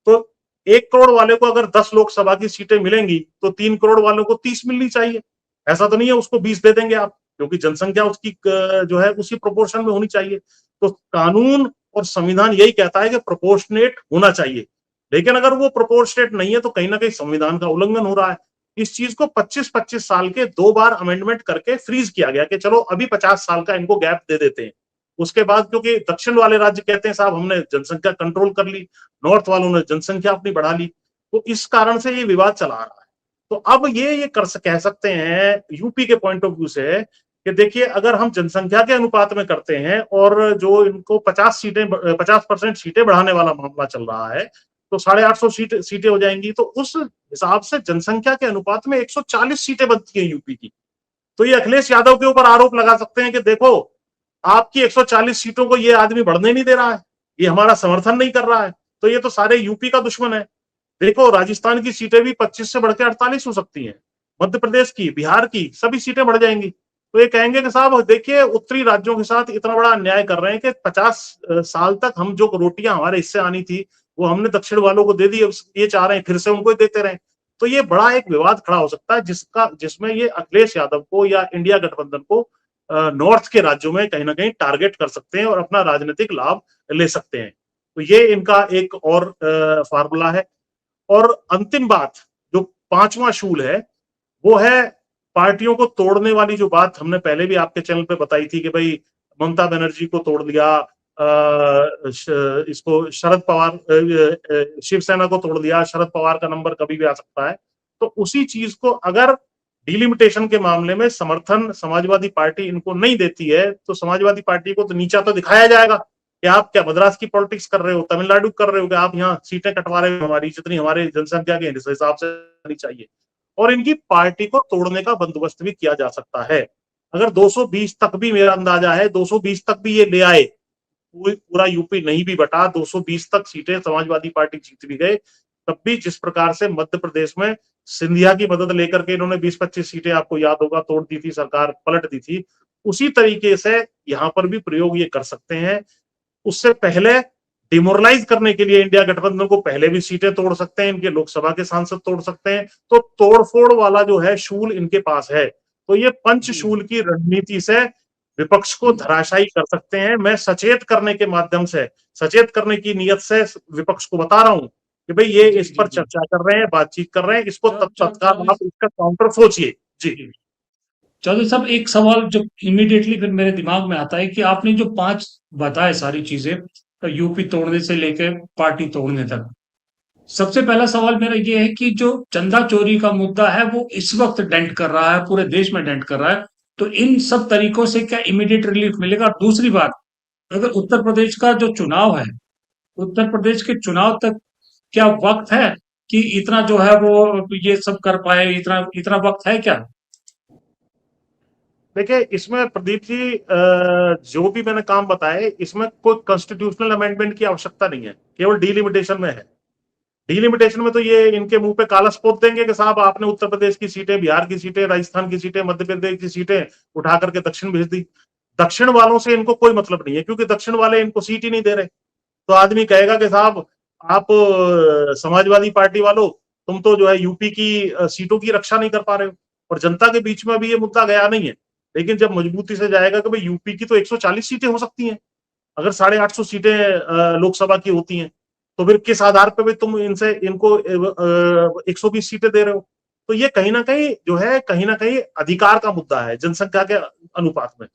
S2: तो 1 करोड़ वाले को अगर 10 लोकसभा की सीटें मिलेंगी तो 3 करोड़ वालों को 30 मिलनी चाहिए। ऐसा तो नहीं है उसको 20 दे देंगे आप, क्योंकि जनसंख्या उसकी जो है उसी प्रोपोर्शन में होनी चाहिए। तो कानून और संविधान यही कहता है कि प्रोपोर्शनेट होना चाहिए, लेकिन अगर वो प्रोपोर्शनेट नहीं है तो कहीं ना कहीं संविधान का उल्लंघन हो रहा है। इस चीज को 25-25 साल के 2 बार अमेंडमेंट करके फ्रीज किया गया कि चलो अभी 50 साल का इनको गैप दे देते हैं। उसके बाद क्योंकि दक्षिण वाले राज्य कहते हैं साहब हमने जनसंख्या कंट्रोल कर ली, नॉर्थ वालों ने जनसंख्या अपनी बढ़ा ली, तो इस कारण से ये विवाद चला आ रहा है। तो अब ये कह सकते हैं यूपी के पॉइंट ऑफ व्यू से कि देखिए अगर हम जनसंख्या के अनुपात में करते हैं और जो इनको 50% सीटें बढ़ाने वाला मामला चल रहा है तो 850 सीटें हो जाएंगी, तो उस हिसाब से जनसंख्या के अनुपात में 140 सीटें बनती है यूपी की। तो ये अखिलेश यादव के ऊपर आरोप लगा सकते हैं कि देखो आपकी 140 सीटों को ये आदमी बढ़ने नहीं दे रहा है, ये हमारा समर्थन नहीं कर रहा है, तो ये तो सारे यूपी का दुश्मन है। देखो राजस्थान की सीटें भी 25 से बढ़ के 48 हो सकती हैं, मध्य प्रदेश की, बिहार की सभी सीटें बढ़ जाएंगी। तो ये कहेंगे कि साहब देखिए उत्तरी राज्यों के साथ इतना बड़ा अन्याय कर रहे हैं कि 50 साल तक हम जो रोटियां हमारे हिस्से आनी थी वो हमने दक्षिण वालों को दे दी, ये चाह रहे हैं फिर से उनको ही देते रहे। तो ये बड़ा एक विवाद खड़ा हो सकता है जिसमें ये अखिलेश यादव को या इंडिया गठबंधन को नॉर्थ के राज्यों में कहीं ना कहीं टारगेट कर सकते हैं और अपना राजनीतिक लाभ ले सकते हैं। तो ये इनका एक और फार्मूला है। और अंतिम बात जो पांचवा शूल है वो है पार्टियों को तोड़ने वाली जो बात हमने पहले भी आपके चैनल पे बताई थी कि भाई ममता बनर्जी को तोड़ दिया, इसको शरद पवार, शिवसेना को तोड़ दिया, शरद पवार का नंबर कभी भी आ सकता है। तो उसी चीज को अगर डिलिमिटेशन के मामले में समर्थन समाजवादी पार्टी इनको नहीं देती है तो समाजवादी पार्टी को तो नीचा तो दिखाया जाएगा कि आप क्या मद्रास की पॉलिटिक्स कर रहे हो, तमिलनाडु कर रहे हो, कि आप यहाँ सीटें कटवा रहे हो हमारी, जितनी हमारे जनसंख्या के हिसाब से नहीं चाहिए। और इनकी पार्टी को तोड़ने का बंदोबस्त भी किया जा सकता है। अगर 220 तक भी, मेरा अंदाजा है 220 तक भी ये ले आए, पूरा यूपी नहीं भी बटा, 220 तक सीटें समाजवादी पार्टी जीत भी गए, तब भी जिस प्रकार से मध्य प्रदेश में सिंधिया की मदद लेकर के इन्होंने 20-25 सीटें, आपको याद होगा, तोड़ दी थी, सरकार पलट दी थी, उसी तरीके से यहां पर भी प्रयोग ये कर सकते हैं। उससे पहले डिमोरलाइज करने के लिए इंडिया गठबंधन को पहले भी सीटें तोड़ सकते हैं, इनके लोकसभा के सांसद तोड़ सकते हैं। तो तोड़फोड़ वाला जो है शूल इनके पास है। तो ये पंचशूल की रणनीति से विपक्ष को धराशायी कर सकते हैं। मैं सचेत करने के माध्यम से, सचेत करने की नियत से विपक्ष को बता रहा हूं कि भाई ये इस पर चर्चा कर रहे हैं, बातचीत कर रहे हैं, इसको तत्काल आप इसका काउंटर सोचिए। जी
S1: चौधरी साहब, एक सवाल जो इमीडिएटली फिर मेरे दिमाग में आता है कि आपने जो 5 बताए सारी चीजें, यूपी तोड़ने से लेकर पार्टी तोड़ने तक, सबसे पहला सवाल मेरा ये है कि जो चंदा चोरी का मुद्दा है वो इस वक्त डेंट कर रहा है, पूरे देश में डेंट कर रहा है, तो इन सब तरीकों से क्या इमीडिएट रिलीफ मिलेगा? और दूसरी बात, अगर उत्तर प्रदेश का जो चुनाव है, उत्तर प्रदेश के चुनाव तक क्या वक्त है कि इतना जो है वो ये सब कर पाए? इतना इतना वक्त है क्या?
S2: देखिए, इसमें प्रदीप जी जो भी मैंने काम बताए, इसमें कोई कॉन्स्टिट्यूशनल अमेंडमेंट की आवश्यकता नहीं है, केवल डीलिमिटेशन में है। डीलिमिटेशन में तो ये इनके मुंह पे काला स्पोत देंगे कि साहब आपने उत्तर प्रदेश की सीटें, बिहार की सीटें, राजस्थान की सीटें, मध्य प्रदेश की सीटें उठा करके दक्षिण भेज दी। दक्षिण वालों से इनको कोई मतलब नहीं है, क्योंकि दक्षिण वाले इनको सीट ही नहीं दे रहे। तो आदमी कहेगा कि साहब आप समाजवादी पार्टी वालों, तुम तो जो है यूपी की सीटों की रक्षा नहीं कर पा रहे हो। और जनता के बीच में अभी ये मुद्दा गया नहीं है, लेकिन जब मजबूती से जाएगा कि भाई यूपी की तो 140 सीटें हो सकती हैं, अगर 850 सीटें लोकसभा की होती हैं, तो फिर किस आधार पर भी तुम इनसे इनको 120 सीटें दे रहे हो? तो ये कहीं ना कहीं जो है, कहीं ना कहीं अधिकार का मुद्दा है जनसंख्या के अनुपात में।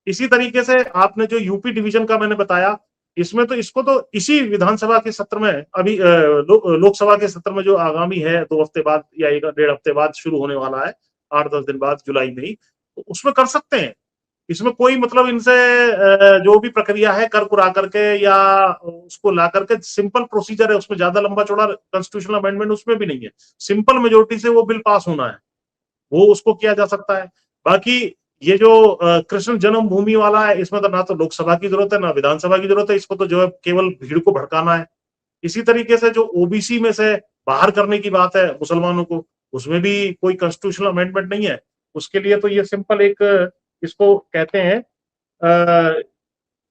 S2: इसी तरीके से आपने जो यूपी डिवीजन का मैंने बताया, इसमें तो इसको तो इसी विधानसभा के सत्र में अभी लोकसभा के सत्र में जो आगामी है 2 हफ्ते बाद या 1 डेढ़ हफ्ते बाद शुरू होने वाला है, 8-10 दिन बाद, जुलाई में ही, तो उसमें कर सकते हैं। इसमें कोई मतलब इनसे जो भी प्रक्रिया है कर कुरा करके या उसको ला करके, सिंपल प्रोसीजर है, उसमें ज्यादा लंबा चौड़ा कॉन्स्टिट्यूशनल अमेंडमेंट उसमें भी नहीं है। सिंपल मेजोरिटी से वो बिल पास होना है, वो उसको किया जा सकता है। बाकी ये जो कृष्ण जन्मभूमि वाला है, इसमें तो ना तो लोकसभा की जरूरत है ना विधानसभा की जरूरत है, इसको तो जो है केवल भीड़ को भड़काना है। इसी तरीके से जो ओबीसी में से बाहर करने की बात है मुसलमानों को, उसमें भी कोई कॉन्स्टिट्यूशनल अमेंडमेंट नहीं है। उसके लिए तो ये सिंपल एक, इसको कहते हैं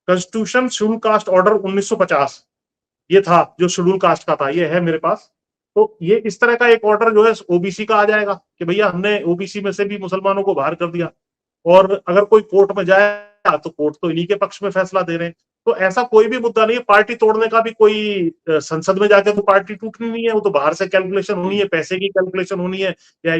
S2: कॉन्स्टिट्यूशन शेड्यूल कास्ट ऑर्डर 1950, ये था जो शेड्यूल कास्ट का था, ये है मेरे पास। तो ये इस तरह का एक ऑर्डर जो है ओबीसी का आ जाएगा कि भैया हमने ओबीसी में से भी मुसलमानों को बाहर कर दिया, और अगर कोई कोर्ट में जाए तो कोर्ट तो इन्हीं के पक्ष में फैसला दे रहे हैं। तो ऐसा कोई भी मुद्दा नहीं है, पार्टी तोड़ने का भी कोई संसद में जाके तो पार्टी टूटनी नहीं है, वो तो बाहर से कैलकुलेशन होनी है, पैसे की कैलकुलेशन होनी है, या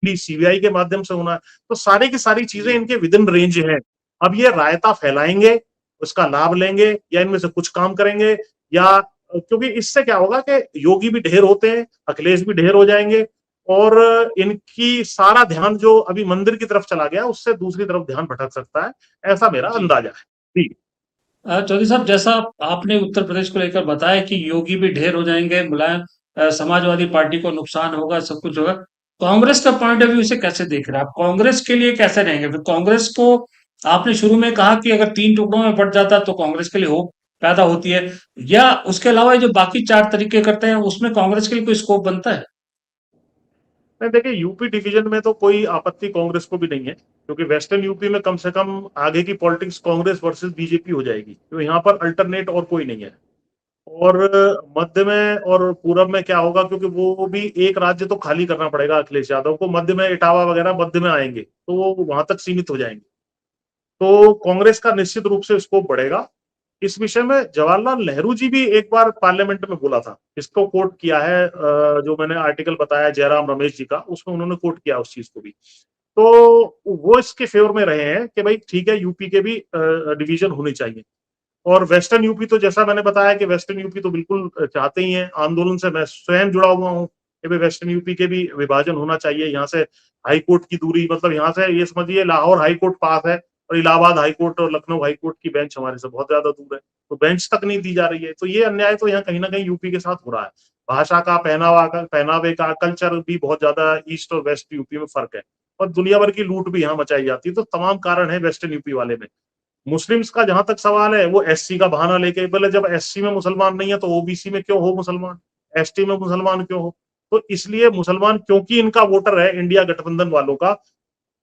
S2: सीबीआई के माध्यम से होना है। तो सारी की सारी चीजें इनके विद इन रेंज है। अब ये रायता फैलाएंगे, उसका लाभ लेंगे, या इनमें से कुछ काम करेंगे, या क्योंकि इससे क्या होगा कि योगी भी ढेर होते हैं, अखिलेश भी ढेर हो जाएंगे, और इनकी सारा ध्यान जो अभी मंदिर की तरफ चला गया, उससे दूसरी तरफ ध्यान भटक सकता है, ऐसा मेरा अंदाजा है। ठीक।
S1: चौधरी साहब, जैसा आपने उत्तर प्रदेश को लेकर बताया कि योगी भी ढेर हो जाएंगे, मुलायम समाजवादी पार्टी को नुकसान होगा, सब कुछ होगा, कांग्रेस का पॉइंट ऑफ व्यू से कैसे देख रहे हैं आप? कांग्रेस के लिए कैसे रहेंगे फिर? कांग्रेस को आपने शुरू में कहा कि अगर 3 टुकड़ों में बट जाता तो कांग्रेस के लिए होप पैदा होती है, या उसके अलावा ये जो बाकी 4 तरीके करते हैं उसमें कांग्रेस के लिए कोई स्कोप बनता है?
S2: नहीं, देखिए, यूपी डिवीजन में तो कोई आपत्ति कांग्रेस को भी नहीं है, क्योंकि वेस्टर्न यूपी में कम से कम आगे की पॉलिटिक्स कांग्रेस वर्सेस बीजेपी हो जाएगी, तो यहाँ पर अल्टरनेट और कोई नहीं है। और मध्य में और पूरब में क्या होगा, क्योंकि वो भी एक राज्य तो खाली करना पड़ेगा अखिलेश यादव को, मध्य में इटावा वगैरह मध्य में आएंगे, तो वो वहां तक सीमित हो जाएंगे। तो कांग्रेस का निश्चित रूप से स्कोप बढ़ेगा। इस विषय में जवाहरलाल नेहरू जी भी एक बार पार्लियामेंट में बोला था, इसको कोट किया है, जो मैंने आर्टिकल बताया जयराम रमेश जी का, उसमें उन्होंने कोट किया उस चीज को भी। तो वो इसके फेवर में रहे हैं कि भाई ठीक है, यूपी के भी डिवीजन होनी चाहिए। और वेस्टर्न यूपी तो जैसा मैंने बताया कि वेस्टर्न यूपी तो बिल्कुल चाहते ही हैं, आंदोलन से मैं स्वयं जुड़ा हुआ हूँ कि भाई वेस्टर्न यूपी के भी विभाजन होना चाहिए। यहाँ से हाई कोर्ट की दूरी, मतलब यहाँ से ये समझिए लाहौर हाई कोर्ट पास है, और इलाहाबाद हाई कोर्ट और लखनऊ हाई कोर्ट की बेंच हमारे से बहुत ज्यादा दूर है, तो बेंच तक नहीं दी जा रही है। तो ये अन्याय तो यहाँ कहीं ना कहीं यूपी के साथ हो रहा है। भाषा का, पहनावे का, कल्चर भी बहुत ज्यादा ईस्ट और वेस्ट यूपी में फर्क है, और दुनिया भर की लूट भी यहाँ मचाई जाती है। तो तमाम कारण है वेस्टर्न यूपी वाले में। मुस्लिम्स का जहां तक सवाल है, वो एससी का बहाना लेके, बोले जब एससी में मुसलमान नहीं है तो ओबीसी में क्यों हो मुसलमान, एसटी में मुसलमान क्यों हो? तो इसलिए मुसलमान, क्योंकि इनका वोटर है इंडिया गठबंधन वालों का,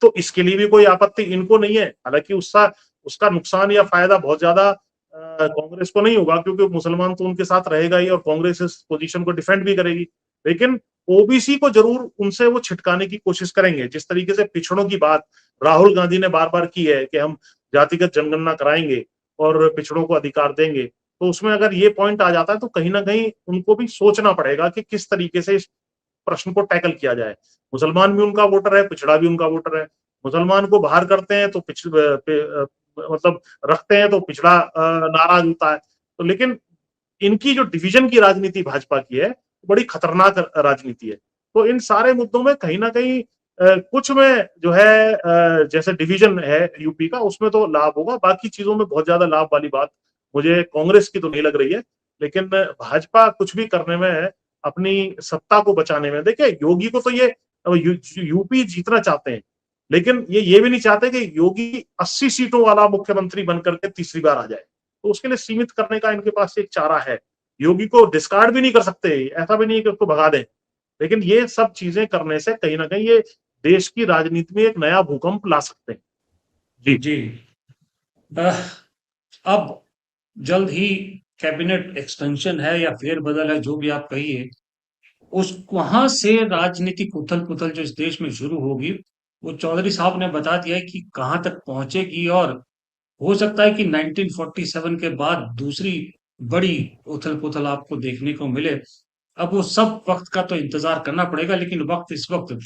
S2: तो इसके लिए भी कोई आपत्ति इनको नहीं है। हालांकि उसका उसका नुकसान या फायदा बहुत ज्यादा कांग्रेस को नहीं होगा, क्योंकि मुसलमान तो उनके साथ रहेगा ही, और कांग्रेस इस पोजीशन को डिफेंड भी करेगी। लेकिन ओबीसी को जरूर उनसे वो छिटकाने की कोशिश करेंगे। जिस तरीके से पिछड़ों की बात राहुल गांधी ने बार बार की है कि हम जातिगत जनगणना कराएंगे और पिछड़ों को अधिकार देंगे, तो उसमें अगर ये पॉइंट आ जाता है तो कहीं ना कहीं उनको भी सोचना पड़ेगा कि किस तरीके से इस प्रश्न को टैकल किया जाए। मुसलमान भी उनका वोटर है, पिछड़ा भी उनका वोटर है। मुसलमान को बाहर करते हैं तो मतलब रखते हैं तो पिछड़ा नाराज होता है। तो लेकिन इनकी जो डिवीजन की राजनीति भाजपा की है, बड़ी खतरनाक राजनीति है। तो इन सारे मुद्दों में कहीं ना कहीं कुछ में जो है जैसे डिवीजन है यूपी का, उसमें तो लाभ होगा, बाकी चीजों में बहुत ज्यादा लाभ वाली बात मुझे कांग्रेस की तो नहीं लग रही है। लेकिन भाजपा कुछ भी करने में, अपनी सत्ता को बचाने में, देखिए योगी को तो ये यूपी जीतना चाहते हैं, लेकिन ये भी नहीं चाहते कि योगी 80 सीटों वाला मुख्यमंत्री बनकर के तीसरी बार आ जाए। तो उसके लिए सीमित करने का इनके पास एक चारा है। योगी को डिस्कार्ड भी नहीं कर सकते, ऐसा भी नहीं है कि उसको भगा दें, लेकिन ये सब चीजें करने से कहीं ना कहीं ये देश की राजनीति में एक नया भूकंप ला सकते हैं। जी
S1: जी। अह, अब जल्द ही कैबिनेट एक्सटेंशन है या फेरबदल है, जो भी आप कहिए, उस वहां से राजनीतिक उथल पुथल जो इस देश में शुरू होगी, वो चौधरी साहब ने बता दिया है कि कहां तक पहुंचेगी। और हो सकता है कि 1947 के बाद दूसरी बड़ी उथल पुथल आपको देखने को मिले। अब वो सब वक्त का तो इंतजार करना पड़ेगा, लेकिन वक्त इस वक्त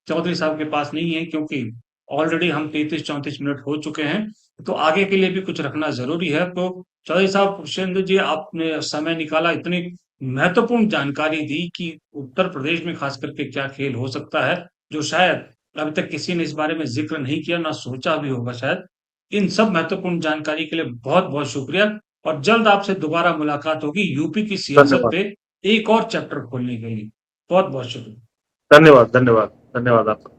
S1: चौधरी साहब के पास नहीं है, क्योंकि ऑलरेडी हम 33-34 मिनट हो चुके हैं। तो आगे के लिए भी कुछ रखना जरूरी है। तो चौधरी साहब, पुष्पेंद्र जी, आपने समय निकाला, इतनी महत्वपूर्ण जानकारी दी कि उत्तर प्रदेश में खास करके क्या खेल हो सकता है, जो शायद अभी तक किसी ने इस बारे में जिक्र नहीं किया, ना सोचा भी होगा शायद। इन सब महत्वपूर्ण जानकारी के लिए बहुत बहुत शुक्रिया। और जल्द आपसे दोबारा मुलाकात होगी यूपी की सियासत
S2: धन्यवाद,
S1: पे एक और चैप्टर खोलने के लिए। बहुत बहुत शुक्रिया।
S2: धन्यवाद, धन्यवाद, धन्यवाद आपका।